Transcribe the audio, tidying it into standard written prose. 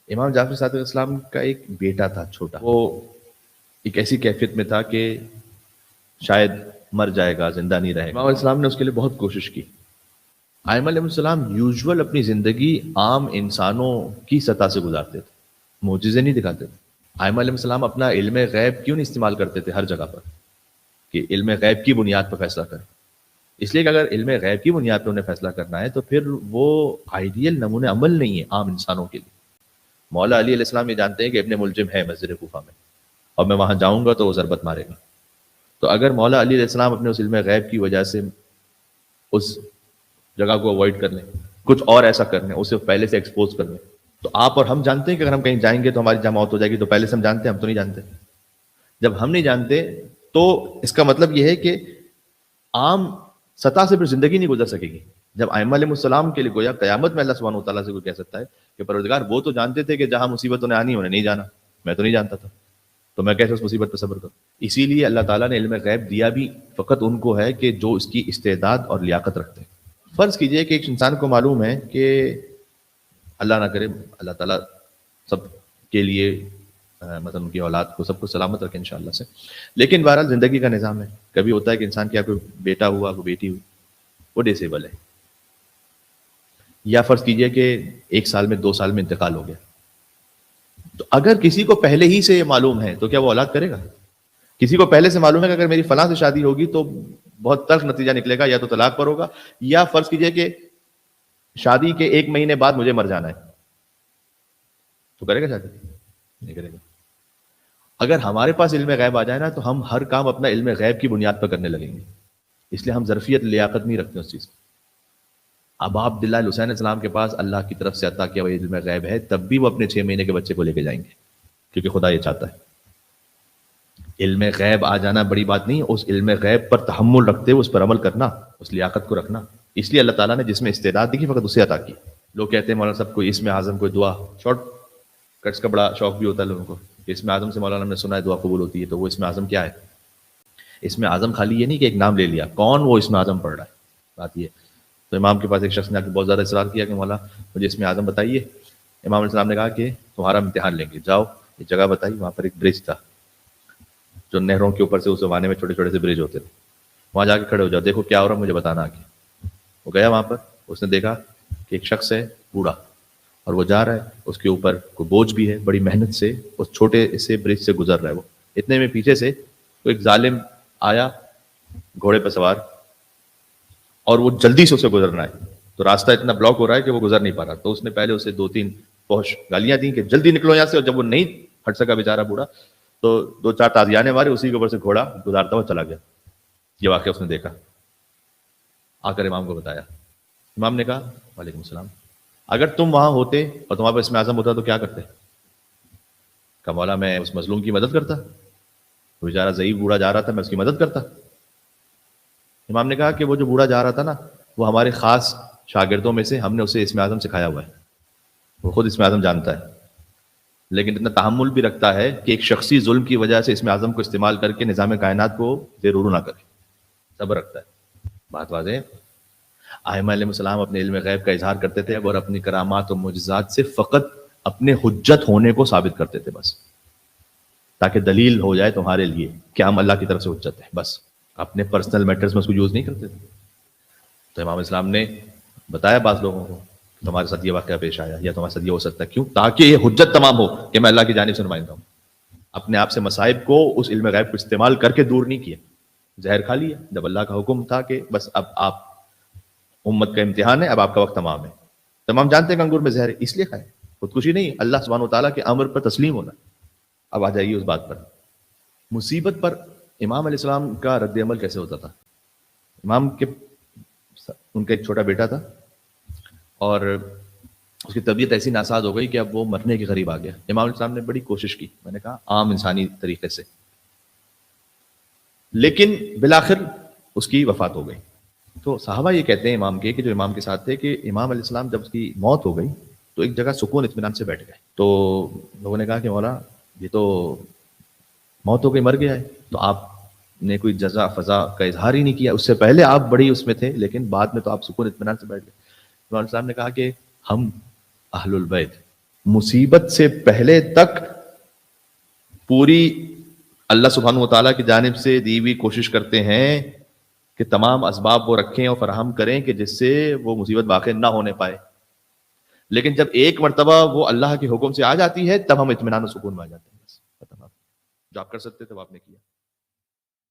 امام جعفر صادق علیہ السلام کا ایک بیٹا تھا چھوٹا، وہ ایک ایسی کیفیت میں تھا کہ شاید مر جائے گا، زندہ نہیں رہے گا۔ امام علیہ السلام نے اس کے لیے بہت کوشش کی۔ ائمہ علیہ السلام یوزول اپنی زندگی عام انسانوں کی سطح سے گزارتے تھے، معجزے نہیں دکھاتے تھے۔ ائمہ علیہ السلام اپنا علم غیب کیوں نہیں استعمال کرتے تھے ہر جگہ پر کہ علم غیب کی بنیاد پر فیصلہ کریں؟ اس لیے کہ اگر علم غیب کی بنیاد پر انہیں فیصلہ کرنا ہے تو پھر وہ آئیڈیل نمونہ عمل نہیں ہے عام انسانوں کے لیے۔ مولا علی علیہ السلام یہ جانتے ہیں کہ ابن ملجم ہے مسجد کوفہ میں، اور میں وہاں جاؤں گا تو وہ ضربت مارے گا، تو اگر مولا علی علیہ السلام اپنے اس علم غیب کی وجہ سے اس جگہ کو اوائڈ کر لیں، کچھ اور ایسا کر لیں، اسے پہلے سے ایکسپوز کر لیں، تو آپ اور ہم جانتے ہیں کہ اگر ہم کہیں جائیں گے تو ہماری جہاں موت ہو جائے گی، تو پہلے سے ہم جانتے ہیں؟ ہم تو نہیں جانتے۔ جب ہم نہیں جانتے تو اس کا مطلب یہ ہے کہ عام سطح سے پھر زندگی نہیں گزر سکے گی۔ جب ائمہ علیہ السلام کے لیے گویا قیامت میں اللہ سبحانہ و تعالیٰ سے کوئی کہہ سکتا ہے کہ پروردگار وہ تو جانتے تھے کہ جہاں مصیبت انہیں آنی انہیں نہیں جانا، میں تو نہیں جانتا تھا، تو میں کیسے اس مصیبت پہ صبر کروں؟ اسی لیے اللہ تعالیٰ نے علم غیب دیا بھی فقط ان کو ہے کہ جو اس کی استعداد اور لیاقت رکھتے ہیں۔ فرض کیجئے کہ ایک انسان کو معلوم ہے کہ اللہ نہ کرے اللہ تعالیٰ سب کے لیے مطلب ان کی اولاد کو سب کو سلامت رکھے انشاءاللہ سے، لیکن بہرحال زندگی کا نظام ہے، کبھی ہوتا ہے کہ انسان کیا کوئی بیٹا ہوا کوئی بیٹی ہوئی وہ ڈسیبل ہے، یا فرض کیجئے کہ 1 سال میں 2 سال میں انتقال ہو گیا، تو اگر کسی کو پہلے ہی سے یہ معلوم ہے تو کیا وہ اولاد کرے گا؟ کسی کو پہلے سے معلوم ہے کہ اگر میری فلاں سے شادی ہوگی تو بہت تلخ نتیجہ نکلے گا، یا تو طلاق پر ہوگا، یا فرض کیجئے کہ شادی کے 1 مہینے بعد مجھے مر جانا ہے، تو کرے گا شادی؟ نہیں کرے گا۔ اگر ہمارے پاس علم غیب آ جائے نا تو ہم ہر کام اپنا علم غیب کی بنیاد پر کرنے لگیں گے، اس لیے ہم ظرفیت لیاقت نہیں رکھتے اس چیز کی۔ اب عبداللہ الحسین علیہ السلام کے پاس اللہ کی طرف سے عطا کیا ہوا علم غیب ہے، تب بھی وہ اپنے 6 مہینے کے بچے کو لے کے جائیں گے، کیونکہ خدا یہ چاہتا ہے۔ علم غیب آ جانا بڑی بات نہیں، اس علم غیب پر تحمل رکھتے ہوئے اس پر عمل کرنا، اس لیاقت کو رکھنا، اس لیے اللہ تعالیٰ نے جس میں استعداد دی فقط اسے عطا کی۔ لوگ کہتے ہیں مولانا صاحب کوئی اسم اعظم کوئی دعا، شارٹ کٹس کا بڑا شوق بھی ہوتا ہے لوگوں کو، اسم اعظم سے مولانا نے سنا ہے دعا قبول ہوتی ہے، تو وہ اسم اعظم کیا ہے؟ اسم اعظم خالی یہ نہیں کہ ایک نام لے لیا، کون وہ اسم اعظم پڑھ رہا ہے، بات یہ۔ تو امام کے پاس ایک شخص نے آ کے بہت زیادہ اصرار کیا کہ مولا مجھے اسم اعظم بتائیے۔ امام علیہ السلام نے کہا کہ تمہارا امتحان لیں گے، جاؤ ایک جگہ بتائی، وہاں پر ایک برج تھا جو نہروں کے اوپر سے اس زمانے میں چھوٹے چھوٹے سے برج ہوتے تھے، وہاں جا کے کھڑے ہو جاؤ، دیکھو کیا ہو رہا مجھے بتانا آگے۔ وہ گیا وہاں پر، اس نے دیکھا کہ ایک شخص ہے بوڑھا، اور وہ جا رہا ہے، اس کے اوپر کوئی بوجھ بھی ہے، بڑی محنت سے اس چھوٹے سے برج سے گزر رہا ہے وہ۔ اتنے میں پیچھے سے کوئی ایک ظالم آیا گھوڑے پہ سوار، اور وہ جلدی سے اسے گزرنا ہے، تو راستہ اتنا بلاک ہو رہا ہے کہ وہ گزر نہیں پا رہا، تو اس نے پہلے اسے 2-3 فحش گالیاں دیں کہ جلدی نکلو یہاں سے، اور جب وہ نہیں ہٹ سکا بیچارہ بوڑھا تو 2-4 تازیانے مارے، اسی کے اوپر سے گھوڑا گزارتا ہوا چلا گیا۔ یہ واقعہ اس نے دیکھا، آ کر امام کو بتایا۔ امام نے کہا وعلیکم السلام، اگر تم وہاں ہوتے اور تمہارے پاس اسم اعظم ہوتا تو کیا کرتے؟ کہا مولا میں اس مظلوم کی مدد کرتا، وہ بیچارہ ضعیف بوڑھا جا رہا تھا، میں اس کی مدد کرتا۔ امام نے کہا کہ وہ جو بوڑھا جا رہا تھا نا، وہ ہمارے خاص شاگردوں میں سے، ہم نے اسے اسم اعظم سکھایا ہوا ہے، وہ خود اسم اعظم جانتا ہے، لیکن اتنا تحمل بھی رکھتا ہے کہ ایک شخصی ظلم کی وجہ سے اسم اعظم کو استعمال کر کے نظام کائنات کو ضرور نہ کرے، صبر رکھتا ہے۔ بات واضح ہے۔ ائمہ علیہ السلام اپنے علم غیب کا اظہار کرتے تھے اور اپنی کرامات و معجزات سے فقط اپنے حجت ہونے کو ثابت کرتے تھے، بس تاکہ دلیل ہو جائے تمہارے لیے کہ ہم اللہ کی طرف سے حجت ہیں، بس اپنے پرسنل میٹرز میں اس کو یوز نہیں کرتے تھے۔ تو امام اسلام نے بتایا بعض لوگوں کو کہ تمہارے ساتھ یہ واقعہ پیش آیا یا تمہارے ساتھ یہ ہو سکتا ہے، کیوں؟ تاکہ یہ حجت تمام ہو کہ میں اللہ کی جانب سے نمائندہ ہوں۔ اپنے آپ سے مصائب کو اس علم غیب کو استعمال کر کے دور نہیں کیا، زہر کھا لیا جب اللہ کا حکم تھا کہ بس اب آپ امت کا امتحان ہے، اب آپ کا وقت تمام ہے۔ تمام جانتے ہیں کہ انگور میں زہر ہے، اس لیے کھائے، خودکشی نہیں، اللہ سبحانہ و تعالیٰ کے امر پر تسلیم ہونا۔ اب آ جائیے اس بات پر، مصیبت پر امام علیہ السلام کا رد عمل کیسے ہوتا تھا؟ امام کے ان کا ایک چھوٹا بیٹا تھا اور اس کی طبیعت ایسی ناساز ہو گئی کہ اب وہ مرنے کے قریب آ گیا۔ امام علیہ السلام نے بڑی کوشش کی، میں نے کہا عام انسانی طریقے سے، لیکن بالآخر اس کی وفات ہو گئی۔ تو صحابہ یہ کہتے ہیں امام کے، کہ جو امام کے ساتھ تھے، کہ امام علیہ السلام جب اس کی موت ہو گئی تو ایک جگہ سکون اطمینان سے بیٹھ گئے۔ تو لوگوں نے کہا کہ مولا یہ تو موت ہو گئی، مر گیا ہے، تو آپ نے کوئی جزا فضا کا اظہار ہی نہیں کیا، اس سے پہلے آپ بڑی اس میں تھے لیکن بعد میں تو آپ سکون اطمینان سے بیٹھ گئے۔ امام علیہ السلام نے کہا کہ ہم اہل البیت مصیبت سے پہلے تک پوری اللہ سبحانہ و تعالیٰ کی جانب سے دی ہوئی کوشش کرتے ہیں کہ تمام اسباب وہ رکھیں اور فراہم کریں کہ جس سے وہ مصیبت واقع نہ ہونے پائے. لیکن جب ایک مرتبہ وہ اللہ کے حکم سے آ جاتی ہے تب ہم اطمینان و سکون میں آ جاتے ہیں. بس ختم. جو آپ کر سکتے تھے وہ آپ نے کیا.